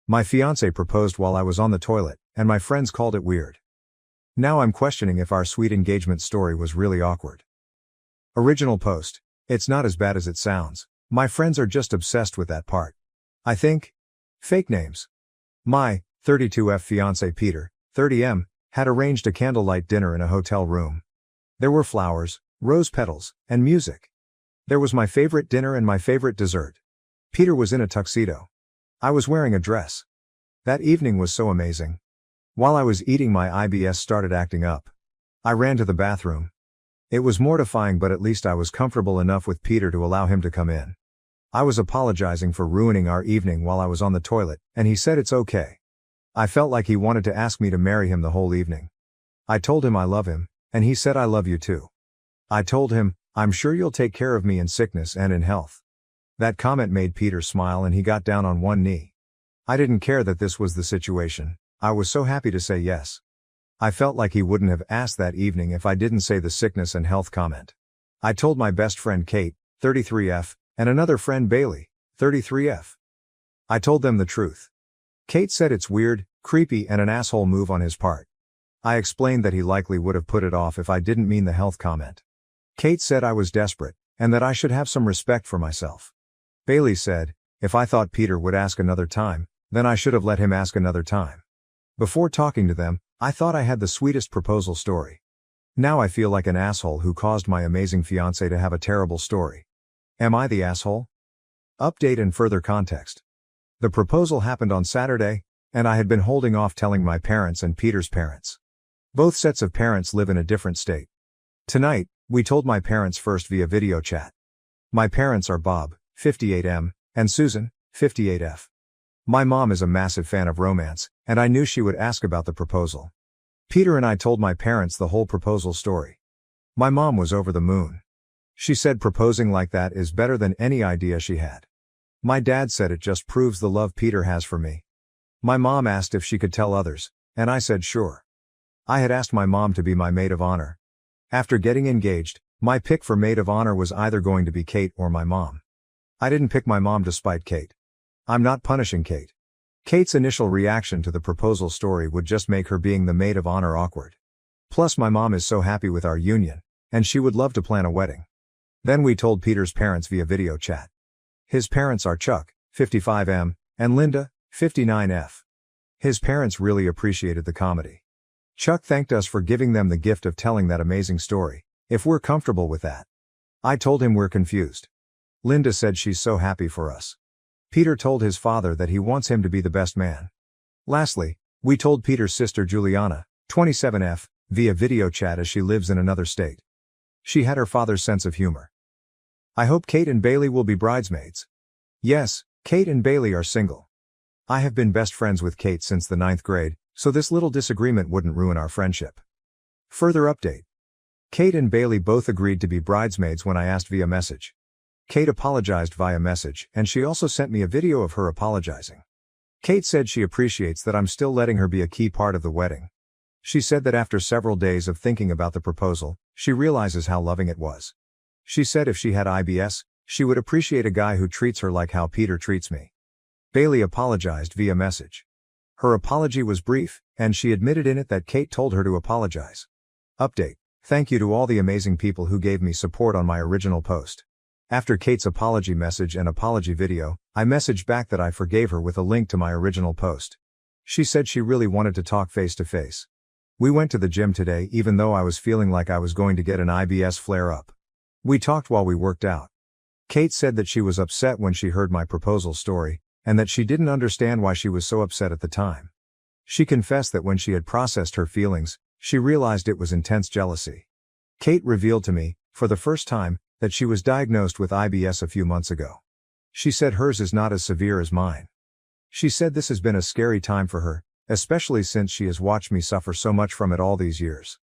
My fiancé proposed while I was on the toilet, and my friends called it weird. Now I'm questioning if our sweet engagement story was really awkward. Original post. It's not as bad as it sounds. My friends are just obsessed with that part. I think. Fake names. My 32F fiancé Peter, 30M, had arranged a candlelight dinner in a hotel room. There were flowers, rose petals, and music. There was my favorite dinner and my favorite dessert. Peter was in a tuxedo. I was wearing a dress. That evening was so amazing. While I was eating, my IBS started acting up. I ran to the bathroom. It was mortifying, but at least I was comfortable enough with Peter to allow him to come in. I was apologizing for ruining our evening while I was on the toilet, and he said it's okay. I felt like he wanted to ask me to marry him the whole evening. I told him I love him, and he said I love you too. I told him, I'm sure you'll take care of me in sickness and in health. That comment made Peter smile and he got down on one knee. I didn't care that this was the situation. I was so happy to say yes. I felt like he wouldn't have asked that evening if I didn't say the sickness and health comment. I told my best friend Kate, 33F, and another friend Bailey, 33F. I told them the truth. Kate said it's weird, creepy, and an asshole move on his part. I explained that he likely would have put it off if I didn't mean the health comment. Kate said I was desperate, and that I should have some respect for myself. Bailey said, if I thought Peter would ask another time, then I should have let him ask another time. Before talking to them, I thought I had the sweetest proposal story. Now I feel like an asshole who caused my amazing fiancé to have a terrible story. Am I the asshole? Update and further context. The proposal happened on Saturday, and I had been holding off telling my parents and Peter's parents. Both sets of parents live in a different state. Tonight, we told my parents first via video chat. My parents are Bob, 58M, and Susan, 58F. My mom is a massive fan of romance, and I knew she would ask about the proposal. Peter and I told my parents the whole proposal story. My mom was over the moon. She said proposing like that is better than any idea she had. My dad said it just proves the love Peter has for me. My mom asked if she could tell others, and I said sure. I had asked my mom to be my maid of honor. After getting engaged, my pick for maid of honor was either going to be Kate or my mom. I didn't pick my mom to spite Kate. I'm not punishing Kate. Kate's initial reaction to the proposal story would just make her being the maid of honor awkward. Plus my mom is so happy with our union, and she would love to plan a wedding. Then we told Peter's parents via video chat. His parents are Chuck, 55M, and Linda, 59F. His parents really appreciated the comedy. Chuck thanked us for giving them the gift of telling that amazing story, if we're comfortable with that. I told him we're confused. Linda said she's so happy for us. Peter told his father that he wants him to be the best man. Lastly, we told Peter's sister Juliana, 27F, via video chat as she lives in another state. She had her father's sense of humor. I hope Kate and Bailey will be bridesmaids. Yes, Kate and Bailey are single. I have been best friends with Kate since the 9th grade, so this little disagreement wouldn't ruin our friendship. Further update. Kate and Bailey both agreed to be bridesmaids when I asked via message. Kate apologized via message, and she also sent me a video of her apologizing. Kate said she appreciates that I'm still letting her be a key part of the wedding. She said that after several days of thinking about the proposal, she realizes how loving it was. She said if she had IBS, she would appreciate a guy who treats her like how Peter treats me. Bailey apologized via message. Her apology was brief, and she admitted in it that Kate told her to apologize. Update. Thank you to all the amazing people who gave me support on my original post. After Kate's apology message and apology video, I messaged back that I forgave her with a link to my original post. She said she really wanted to talk face to face. We went to the gym today even though I was feeling like I was going to get an IBS flare-up. We talked while we worked out. Kate said that she was upset when she heard my proposal story, and that she didn't understand why she was so upset at the time. She confessed that when she had processed her feelings, she realized it was intense jealousy. Kate revealed to me, for the first time, that she was diagnosed with IBS a few months ago. She said hers is not as severe as mine. She said this has been a scary time for her, especially since she has watched me suffer so much from it all these years.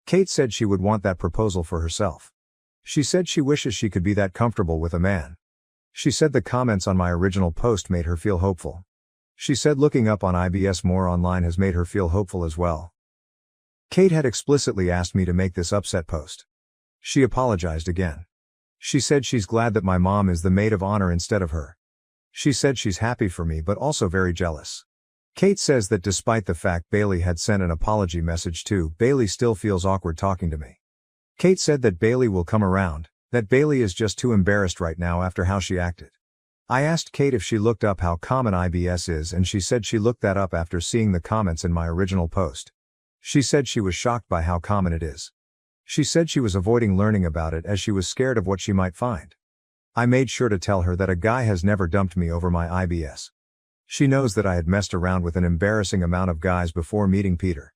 Kate said she would want that proposal for herself. She said she wishes she could be that comfortable with a man. She said the comments on my original post made her feel hopeful. She said looking up on IBS more online has made her feel hopeful as well. Kate had explicitly asked me to make this upset post. She apologized again. She said she's glad that my mom is the maid of honor instead of her. She said she's happy for me but also very jealous. Kate says that despite the fact Bailey had sent an apology message too, Bailey still feels awkward talking to me. Kate said that Bailey will come around, that Bailey is just too embarrassed right now after how she acted. I asked Kate if she looked up how common IBS is, and she said she looked that up after seeing the comments in my original post. She said she was shocked by how common it is. She said she was avoiding learning about it as she was scared of what she might find. I made sure to tell her that a guy has never dumped me over my IBS. She knows that I had messed around with an embarrassing amount of guys before meeting Peter.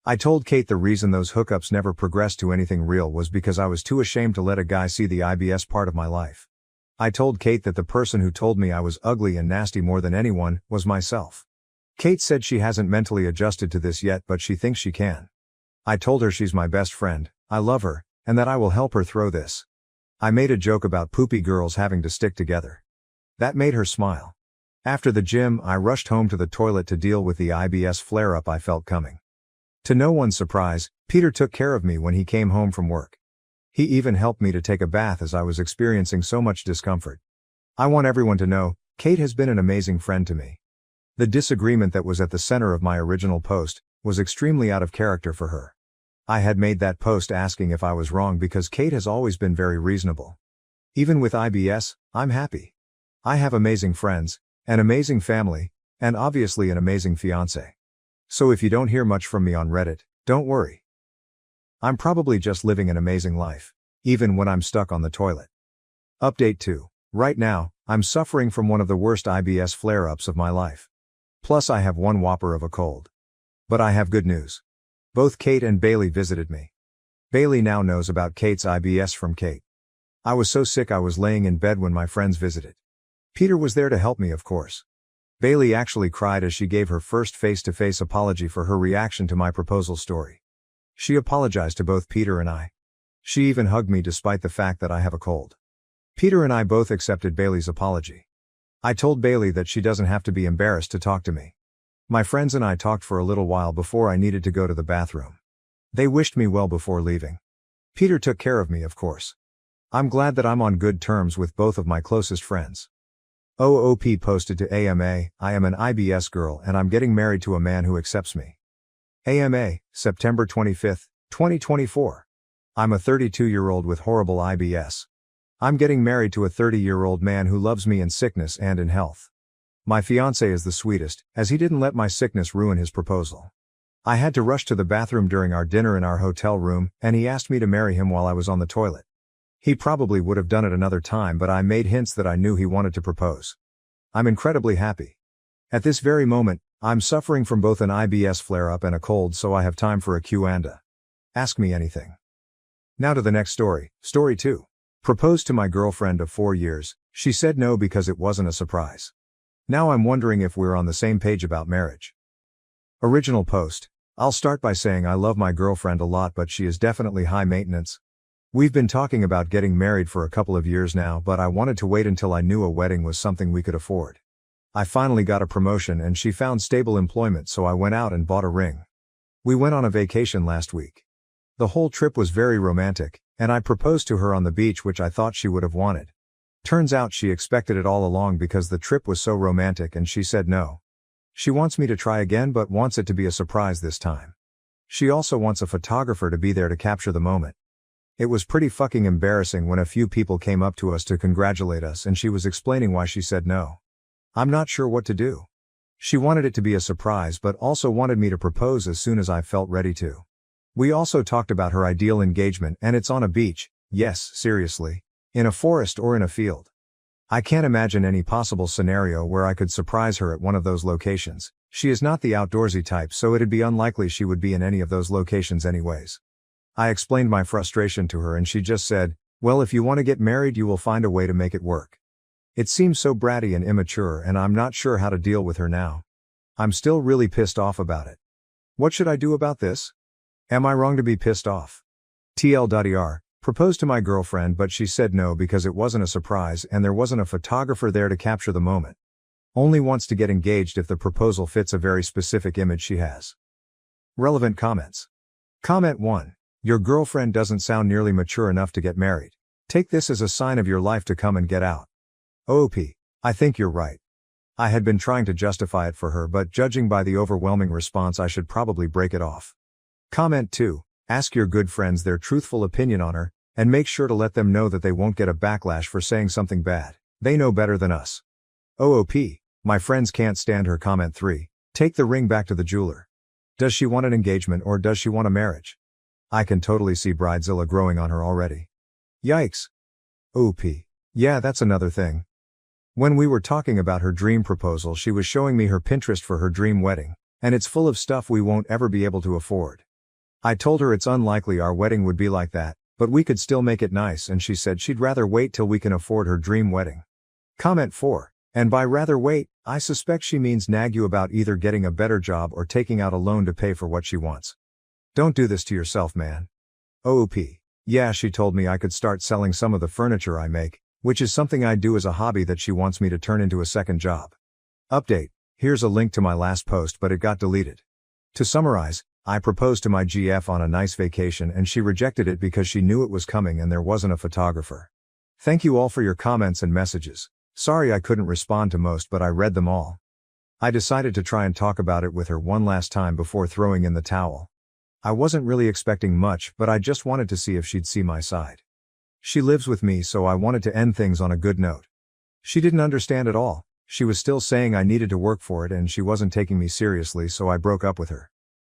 I told Kate the reason those hookups never progressed to anything real was because I was too ashamed to let a guy see the IBS part of my life. I told Kate that the person who told me I was ugly and nasty more than anyone was myself. Kate said she hasn't mentally adjusted to this yet, but she thinks she can. I told her she's my best friend, I love her, and that I will help her through this. I made a joke about poopy girls having to stick together. That made her smile. After the gym, I rushed home to the toilet to deal with the IBS flare-up I felt coming. To no one's surprise, Peter took care of me when he came home from work. He even helped me to take a bath as I was experiencing so much discomfort. I want everyone to know, Kate has been an amazing friend to me. The disagreement that was at the center of my original post was extremely out of character for her. I had made that post asking if I was wrong because Kate has always been very reasonable. Even with IBS, I'm happy. I have amazing friends, an amazing family, and obviously an amazing fiancé. So if you don't hear much from me on Reddit, don't worry. I'm probably just living an amazing life, even when I'm stuck on the toilet. Update 2. Right now, I'm suffering from one of the worst IBS flare-ups of my life. Plus I have one whopper of a cold. But I have good news. Both Kate and Bailey visited me. Bailey now knows about Kate's IBS from Kate. I was so sick I was laying in bed when my friends visited. Peter was there to help me, of course. Bailey actually cried as she gave her first face-to-face apology for her reaction to my proposal story. She apologized to both Peter and I. She even hugged me despite the fact that I have a cold. Peter and I both accepted Bailey's apology. I told Bailey that she doesn't have to be embarrassed to talk to me. My friends and I talked for a little while before I needed to go to the bathroom. They wished me well before leaving. Peter took care of me, of course. I'm glad that I'm on good terms with both of my closest friends. OOP posted to AMA, I am an IBS girl and I'm getting married to a man who accepts me. AMA, September 25, 2024. I'm a 32-year-old with horrible IBS. I'm getting married to a 30-year-old man who loves me in sickness and in health. My fiancé is the sweetest, as he didn't let my sickness ruin his proposal. I had to rush to the bathroom during our dinner in our hotel room, and he asked me to marry him while I was on the toilet. He probably would have done it another time, but I made hints that I knew he wanted to propose. I'm incredibly happy. At this very moment, I'm suffering from both an IBS flare-up and a cold, so I have time for a Q&A. Ask me anything. Now to the next story, story 2. Proposed to my girlfriend of 4 years, she said no because it wasn't a surprise. Now I'm wondering if we're on the same page about marriage. Original post. I'll start by saying I love my girlfriend a lot, but she is definitely high maintenance. We've been talking about getting married for a couple of years now, but I wanted to wait until I knew a wedding was something we could afford. I finally got a promotion and she found stable employment, so I went out and bought a ring. We went on a vacation last week. The whole trip was very romantic, and I proposed to her on the beach, which I thought she would have wanted. Turns out she expected it all along because the trip was so romantic and she said no. She wants me to try again, but wants it to be a surprise this time. She also wants a photographer to be there to capture the moment. It was pretty fucking embarrassing when a few people came up to us to congratulate us and she was explaining why she said no. I'm not sure what to do. She wanted it to be a surprise but also wanted me to propose as soon as I felt ready to. We also talked about her ideal engagement, and it's on a beach, yes, seriously, in a forest or in a field. I can't imagine any possible scenario where I could surprise her at one of those locations. She is not the outdoorsy type, so it'd be unlikely she would be in any of those locations anyways. I explained my frustration to her and she just said, well, if you want to get married you will find a way to make it work. It seems so bratty and immature, and I'm not sure how to deal with her now. I'm still really pissed off about it. What should I do about this? Am I wrong to be pissed off? TL.ER, proposed to my girlfriend but she said no because it wasn't a surprise and there wasn't a photographer there to capture the moment. Only wants to get engaged if the proposal fits a very specific image she has. Relevant comments. Comment 1. Your girlfriend doesn't sound nearly mature enough to get married. Take this as a sign of your life to come and get out. OOP. I think you're right. I had been trying to justify it for her, but judging by the overwhelming response, I should probably break it off. Comment 2. Ask your good friends their truthful opinion on her, and make sure to let them know that they won't get a backlash for saying something bad. They know better than us. OOP. My friends can't stand her. Comment 3. Take the ring back to the jeweler. Does she want an engagement or does she want a marriage? I can totally see bridezilla growing on her already. Yikes. OP. Yeah, that's another thing. When we were talking about her dream proposal, she was showing me her Pinterest for her dream wedding, and it's full of stuff we won't ever be able to afford. I told her it's unlikely our wedding would be like that, but we could still make it nice, and she said she'd rather wait till we can afford her dream wedding. Comment 4. And by rather wait, I suspect she means nag you about either getting a better job or taking out a loan to pay for what she wants. Don't do this to yourself, man. OOP. Yeah, she told me I could start selling some of the furniture I make, which is something I do as a hobby that she wants me to turn into a second job. Update. Here's a link to my last post, but it got deleted. To summarize, I proposed to my GF on a nice vacation and she rejected it because she knew it was coming and there wasn't a photographer. Thank you all for your comments and messages. Sorry I couldn't respond to most, but I read them all. I decided to try and talk about it with her one last time before throwing in the towel. I wasn't really expecting much, but I just wanted to see if she'd see my side. She lives with me, so I wanted to end things on a good note. She didn't understand at all. She was still saying I needed to work for it and she wasn't taking me seriously, so I broke up with her.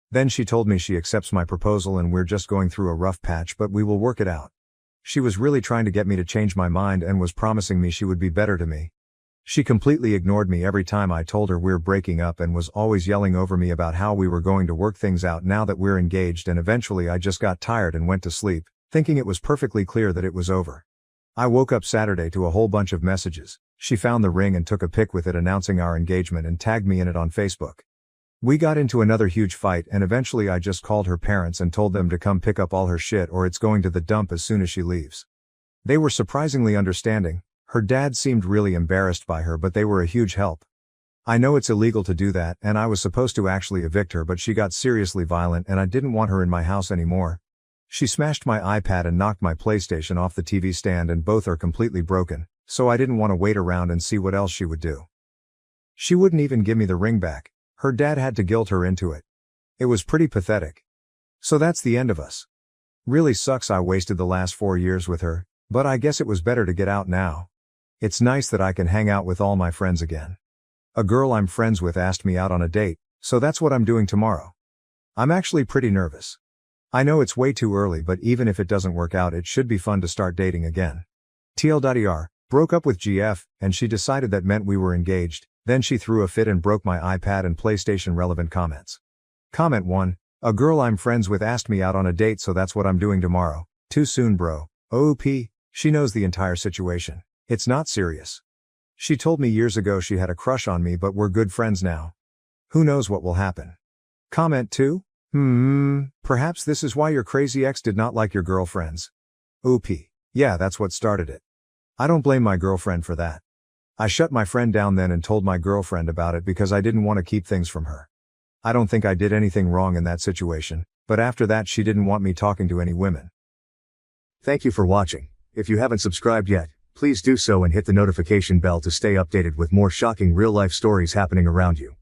Then she told me she accepts my proposal and we're just going through a rough patch, but we will work it out. She was really trying to get me to change my mind and was promising me she would be better to me. She completely ignored me every time I told her we're breaking up and was always yelling over me about how we were going to work things out now that we're engaged, and eventually I just got tired and went to sleep, thinking it was perfectly clear that it was over. I woke up Saturday to a whole bunch of messages. She found the ring and took a pic with it announcing our engagement and tagged me in it on Facebook. We got into another huge fight and eventually I just called her parents and told them to come pick up all her shit or it's going to the dump as soon as she leaves. They were surprisingly understanding. Her dad seemed really embarrassed by her, but they were a huge help. I know it's illegal to do that and I was supposed to actually evict her, but she got seriously violent and I didn't want her in my house anymore. She smashed my iPad and knocked my PlayStation off the TV stand and both are completely broken, so I didn't want to wait around and see what else she would do. She wouldn't even give me the ring back. Her dad had to guilt her into it. It was pretty pathetic. So that's the end of us. Really sucks I wasted the last 4 years with her, but I guess it was better to get out now. It's nice that I can hang out with all my friends again. A girl I'm friends with asked me out on a date, so that's what I'm doing tomorrow. I'm actually pretty nervous. I know it's way too early, but even if it doesn't work out, it should be fun to start dating again. TLDR, broke up with GF, and she decided that meant we were engaged. Then she threw a fit and broke my iPad and PlayStation relevant comments. Comment 1. A girl I'm friends with asked me out on a date, so that's what I'm doing tomorrow. Too soon, bro. OOP. She knows the entire situation. It's not serious. She told me years ago she had a crush on me, but we're good friends now. Who knows what will happen. Comment 2. Perhaps this is why your crazy ex did not like your girlfriends. OP. Yeah, that's what started it. I don't blame my girlfriend for that. I shut my friend down then and told my girlfriend about it because I didn't want to keep things from her. I don't think I did anything wrong in that situation, but after that she didn't want me talking to any women. Thank you for watching. If you haven't subscribed yet, please do so and hit the notification bell to stay updated with more shocking real-life stories happening around you.